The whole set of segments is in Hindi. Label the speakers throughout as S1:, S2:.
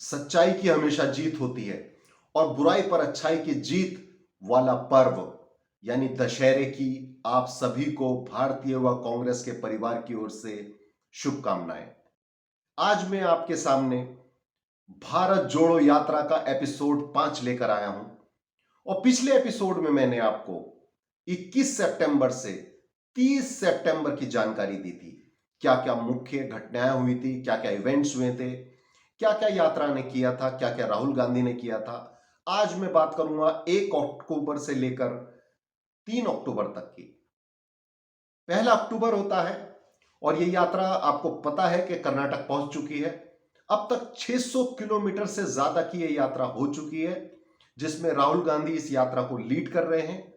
S1: सच्चाई की हमेशा जीत होती है और बुराई पर अच्छाई की जीत वाला पर्व यानी दशहरे की आप सभी को भारतीय युवा कांग्रेस के परिवार की ओर से शुभकामनाएं। आज मैं आपके सामने भारत जोड़ो यात्रा का एपिसोड 5 लेकर आया हूं और पिछले एपिसोड में मैंने आपको 21 सितंबर से 30 सितंबर की जानकारी दी थी। क्या क्या मुख्य घटनाएं हुई थी, क्या क्या इवेंट्स हुए थे, क्या क्या यात्रा ने किया था, क्या क्या राहुल गांधी ने किया था। आज मैं बात करूंगा 1 अक्टूबर से लेकर 3 अक्टूबर तक की। 1 अक्टूबर होता है और यह यात्रा आपको पता है कि कर्नाटक पहुंच चुकी है। अब तक 600 किलोमीटर से ज्यादा की यह यात्रा हो चुकी है, जिसमें राहुल गांधी इस यात्रा को लीड कर रहे हैं।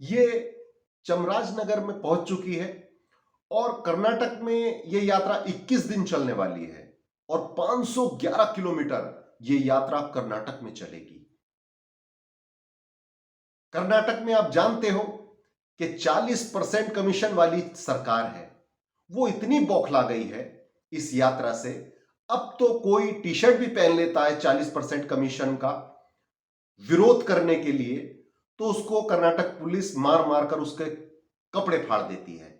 S1: यह चामराजनगर में पहुंच चुकी है और कर्नाटक में यह यात्रा 21 दिन चलने वाली है और 511 किलोमीटर यह यात्रा कर्नाटक में चलेगी। कर्नाटक में आप जानते हो कि 40% कमीशन वाली सरकार है। वो इतनी बौखला गई है इस यात्रा से, अब तो कोई टी शर्ट भी पहन लेता है 40% कमीशन का विरोध करने के लिए, तो उसको कर्नाटक पुलिस मार मार कर उसके कपड़े फाड़ देती है।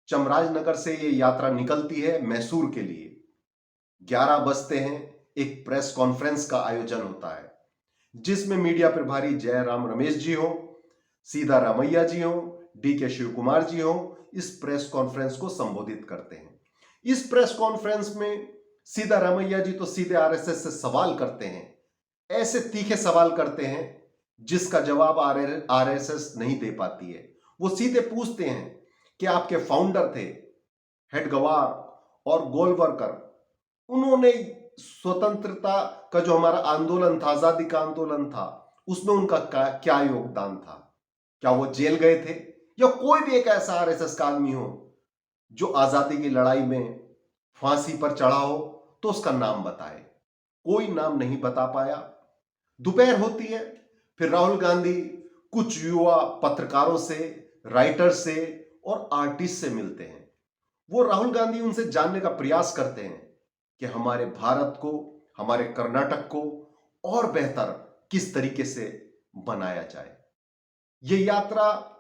S1: चामराजनगर से यह यात्रा निकलती है मैसूर के लिए। 11 बजते हैं, एक प्रेस कॉन्फ्रेंस का आयोजन होता है जिसमें मीडिया प्रभारी जयराम रमेश जी हो, सीधा रामैया जी हो, डीके शिव कुमार जी हो, इस प्रेस कॉन्फ्रेंस को संबोधित करते हैं। इस प्रेस कॉन्फ्रेंस में सीधा रामैया जी तो सीधे आरएसएस से सवाल करते हैं, ऐसे तीखे सवाल करते हैं जिसका जवाब आरएसएस नहीं दे पाती है। वो सीधे पूछते हैं कि आपके फाउंडर थे हेडगवार और गोलवरकर, उन्होंने स्वतंत्रता का जो हमारा आंदोलन था, आजादी का आंदोलन था, उसमें उनका क्या योगदान था? क्या वो जेल गए थे? या कोई भी एक ऐसा आरएसएस का आदमी हो जो आजादी की लड़ाई में फांसी पर चढ़ा हो, तो उसका नाम बताए। कोई नाम नहीं बता पाया। दोपहर होती है, फिर राहुल गांधी कुछ युवा पत्रकारों से, राइटर से और आर्टिस्ट से मिलते हैं। वो राहुल गांधी उनसे जानने का प्रयास करते हैं कि हमारे भारत को, हमारे कर्नाटक को और बेहतर किस तरीके से बनाया जाए। यह यात्रा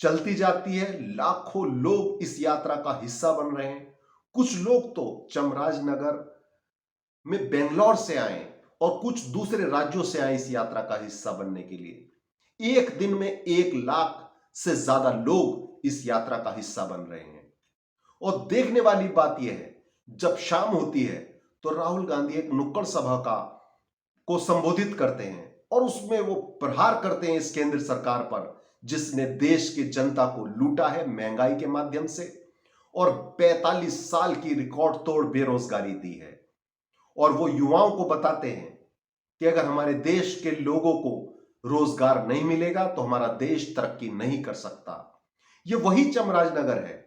S1: चलती जाती है, लाखों लोग इस यात्रा का हिस्सा बन रहे हैं। कुछ लोग तो चामराजनगर में बेंगलोर से आए और कुछ दूसरे राज्यों से आए इस यात्रा का हिस्सा बनने के लिए। एक दिन में 1 लाख से ज्यादा लोग इस यात्रा का हिस्सा बन रहे हैं। और देखने वाली बात यह है, जब शाम होती है तो राहुल गांधी एक नुक्कड़ सभा को संबोधित करते हैं और उसमें वो प्रहार करते हैं इस केंद्र सरकार पर, जिसने देश की जनता को लूटा है महंगाई के माध्यम से और 45 साल की रिकॉर्ड तोड़ बेरोजगारी दी है। और वो युवाओं को बताते हैं कि अगर हमारे देश के लोगों को रोजगार नहीं मिलेगा तो हमारा देश तरक्की नहीं कर सकता। ये वही चामराजनगर है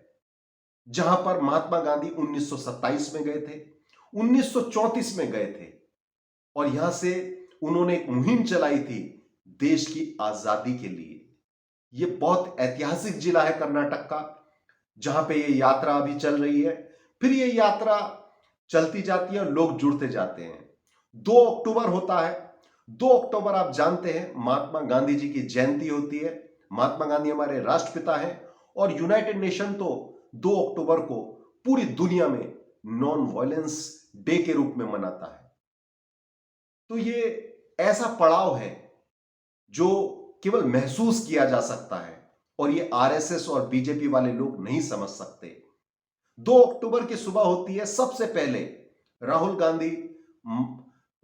S1: जहां पर महात्मा गांधी 1927 में गए थे, 1934 में गए थे और यहां से उन्होंने एक मुहिम चलाई थी देश की आजादी के लिए। यह बहुत ऐतिहासिक जिला है कर्नाटक का, जहां पे यह यात्रा अभी चल रही है। फिर यह यात्रा चलती जाती है और लोग जुड़ते जाते हैं। 2 अक्टूबर होता है। 2 अक्टूबर आप जानते हैं महात्मा गांधी जी की जयंती होती है। महात्मा गांधी हमारे राष्ट्रपिता हैं और यूनाइटेड नेशन तो 2 अक्टूबर को पूरी दुनिया में नॉन वायलेंस डे के रूप में मनाता है। तो ये ऐसा पड़ाव है जो केवल महसूस किया जा सकता है और ये आरएसएस और बीजेपी वाले लोग नहीं समझ सकते। 2 अक्टूबर की सुबह होती है। सबसे पहले राहुल गांधी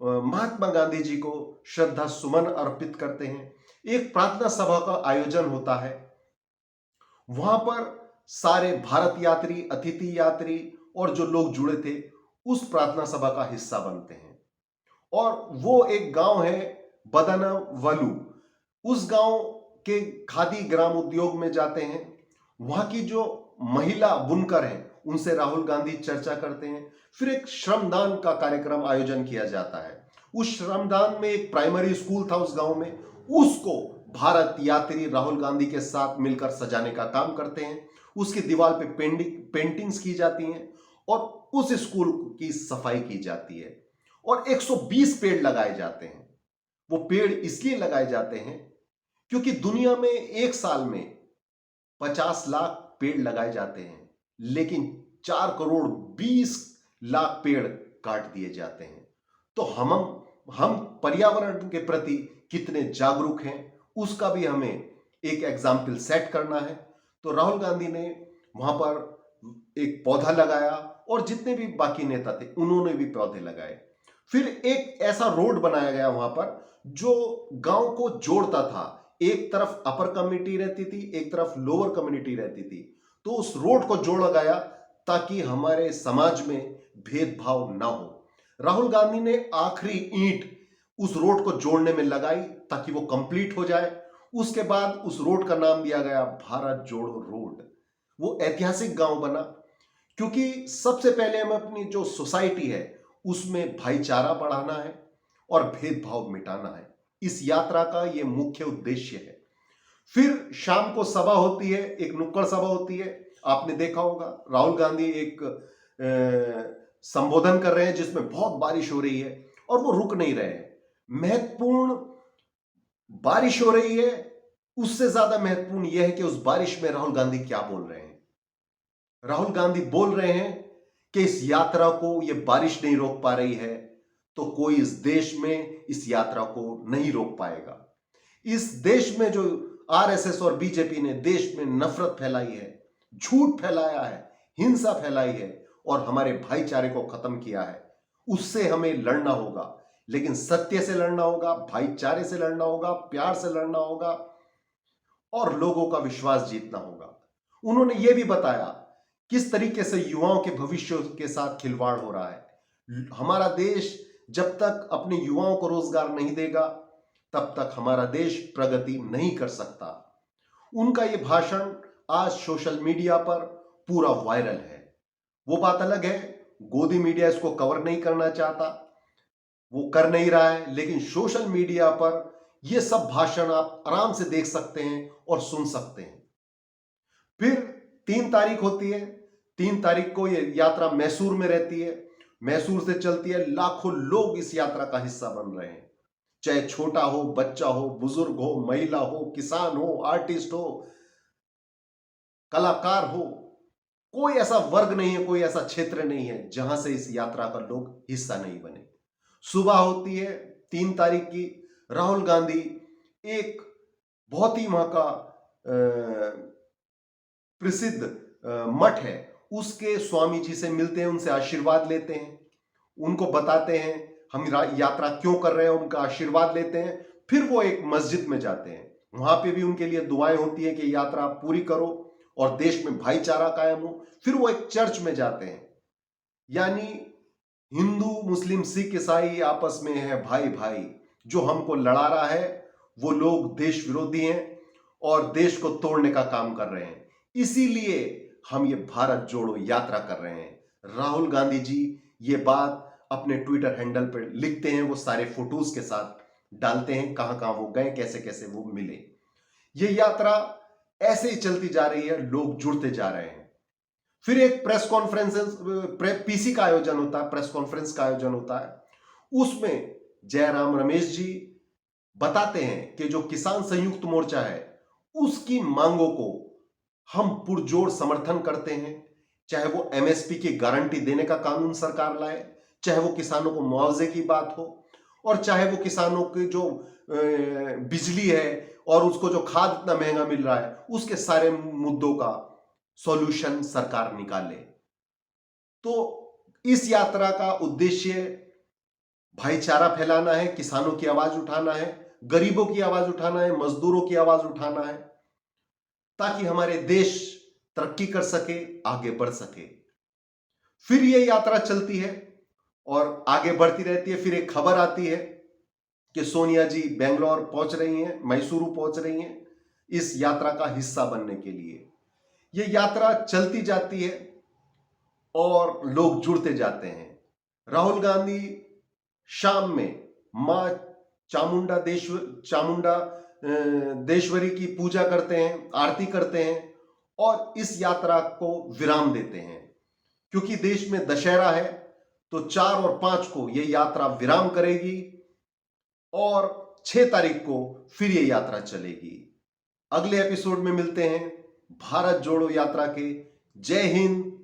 S1: महात्मा गांधी जी को श्रद्धा सुमन अर्पित करते हैं। एक प्रार्थना सभा का आयोजन होता है। वहां पर सारे भारत यात्री, अतिथि यात्री और जो लोग जुड़े थे उस प्रार्थना सभा का हिस्सा बनते हैं। और वो एक गांव है बदनवलु, उस गांव के खादी ग्राम उद्योग में जाते हैं। वहां की जो महिला बुनकर हैं उनसे राहुल गांधी चर्चा करते हैं। फिर एक श्रमदान का कार्यक्रम आयोजन किया जाता है। उस श्रमदान में एक प्राइमरी स्कूल था उस गांव में, उसको भारत यात्री राहुल गांधी के साथ मिलकर सजाने का काम करते हैं। उसकी दीवार पे पेंटिंग्स की जाती हैं और उस स्कूल की सफाई की जाती है। और 120 पेड़ लगाए जाते हैं। वो पेड़ इसलिए लगाए जाते हैं क्योंकि दुनिया में एक साल में 50 लाख पेड़ लगाए जाते हैं, लेकिन 4 करोड़ 20 लाख पेड़ काट दिए जाते हैं। तो हम पर्यावरण के प्रति कितने जागरूक हैं, उसका भी हमें एक एग्जाम्पल सेट करना है। तो राहुल गांधी ने वहां पर एक पौधा लगाया और जितने भी बाकी नेता थे उन्होंने भी पौधे लगाए। फिर एक ऐसा रोड बनाया गया वहां पर जो गांव को जोड़ता था। एक तरफ अपर कम्युनिटी रहती थी, एक तरफ लोअर कम्युनिटी रहती थी। तो उस रोड को जोड़ा गया ताकि हमारे समाज में भेदभाव ना हो। राहुल गांधी ने आखिरी ईंट उस रोड को जोड़ने में लगाई ताकि वो कंप्लीट हो जाए। उसके बाद उस रोड का नाम दिया गया भारत जोड़ो रोड। वो ऐतिहासिक गांव बना क्योंकि सबसे पहले हमें अपनी जो सोसाइटी है उसमें भाईचारा बढ़ाना है और भेदभाव मिटाना है। इस यात्रा का यह मुख्य उद्देश्य है। फिर शाम को सभा होती है, एक नुक्कड़ सभा होती है। आपने देखा होगा राहुल गांधी एक संबोधन कर रहे हैं जिसमें बहुत बारिश हो रही है और वो रुक नहीं रहे हैं। महत्वपूर्ण बारिश हो रही है, उससे ज्यादा महत्वपूर्ण यह है कि उस बारिश में राहुल गांधी क्या बोल रहे हैं। राहुल गांधी बोल रहे हैं कि इस यात्रा को यह बारिश नहीं रोक पा रही है तो कोई इस देश में इस यात्रा को नहीं रोक पाएगा। इस देश में जो आरएसएस और बीजेपी ने देश में नफरत फैलाई है, झूठ फैलाया है, हिंसा फैलाई है और हमारे भाईचारे को खत्म किया है, उससे हमें लड़ना होगा। लेकिन सत्य से लड़ना होगा, भाईचारे से लड़ना होगा, प्यार से लड़ना होगा और लोगों का विश्वास जीतना होगा। उन्होंने यह भी बताया किस तरीके से युवाओं के भविष्य के साथ खिलवाड़ हो रहा है। हमारा देश जब तक अपने युवाओं को रोजगार नहीं देगा तब तक हमारा देश प्रगति नहीं कर सकता। उनका यह भाषण आज सोशल मीडिया पर पूरा वायरल है। वो बात अलग है, गोदी मीडिया इसको कवर नहीं करना चाहता, वो कर नहीं रहा है, लेकिन सोशल मीडिया पर यह सब भाषण आप आराम से देख सकते हैं और सुन सकते हैं। फिर 3 तारीख होती है। 3 तारीख को यह यात्रा मैसूर में रहती है। मैसूर से चलती है। लाखों लोग इस यात्रा का हिस्सा बन रहे हैं, चाहे छोटा हो, बच्चा हो, बुजुर्ग हो, महिला हो, किसान हो, आर्टिस्ट हो, कलाकार हो। कोई ऐसा वर्ग नहीं है, कोई ऐसा क्षेत्र नहीं है जहां से इस यात्रा का लोग हिस्सा नहीं बने। सुबह होती है 3 तारीख की। राहुल गांधी एक बहुत ही वहां का प्रसिद्ध मठ है, उसके स्वामी जी से मिलते हैं, उनसे आशीर्वाद लेते हैं, उनको बताते हैं हम यात्रा क्यों कर रहे हैं, उनका आशीर्वाद लेते हैं। फिर वो एक मस्जिद में जाते हैं, वहां पे भी उनके लिए दुआएं होती है कि यात्रा पूरी करो और देश में भाईचारा कायम हो। फिर वो एक चर्च में जाते हैं। यानी हिंदू, मुस्लिम, सिख, ईसाई आपस में है भाई भाई। जो हमको लड़ा रहा है वो लोग देश विरोधी हैं और देश को तोड़ने का काम कर रहे हैं। इसीलिए हम ये भारत जोड़ो यात्रा कर रहे हैं। राहुल गांधी जी ये बात अपने ट्विटर हैंडल पर लिखते हैं, वो सारे फोटोज के साथ डालते हैं, कहां कहां वो गए, कैसे कैसे वो मिले। ये यात्रा ऐसे ही चलती जा रही है, लोग जुड़ते जा रहे हैं। फिर एक प्रेस कॉन्फ्रेंस, पीसी का आयोजन होता है, प्रेस कॉन्फ्रेंस का आयोजन होता है। उसमें जयराम रमेश जी बताते हैं कि जो किसान संयुक्त मोर्चा है उसकी मांगों को हम पुरजोर समर्थन करते हैं। चाहे वो एमएसपी की गारंटी देने का कानून सरकार लाए, चाहे वो किसानों को मुआवजे की बात हो, और चाहे वो किसानों की जो बिजली है और उसको जो खाद इतना महंगा मिल रहा है, उसके सारे मुद्दों का सॉल्यूशन सरकार निकाले। तो इस यात्रा का उद्देश्य भाईचारा फैलाना है, किसानों की आवाज उठाना है, गरीबों की आवाज उठाना है, मजदूरों की आवाज उठाना है, ताकि हमारे देश तरक्की कर सके, आगे बढ़ सके। फिर यह यात्रा चलती है और आगे बढ़ती रहती है। फिर एक खबर आती है कि सोनिया जी बेंगलोर पहुंच रही हैं, मैसूरू पहुंच रही हैं इस यात्रा का हिस्सा बनने के लिए। यह यात्रा चलती जाती है और लोग जुड़ते जाते हैं। राहुल गांधी शाम में मां चामुंडा देश्वरी की पूजा करते हैं, आरती करते हैं और इस यात्रा को विराम देते हैं। क्योंकि देश में दशहरा है तो 4 और 5 को यह यात्रा विराम करेगी और 6 तारीख को फिर यह यात्रा चलेगी। अगले एपिसोड में मिलते हैं भारत जोड़ो यात्रा के। जय हिंद,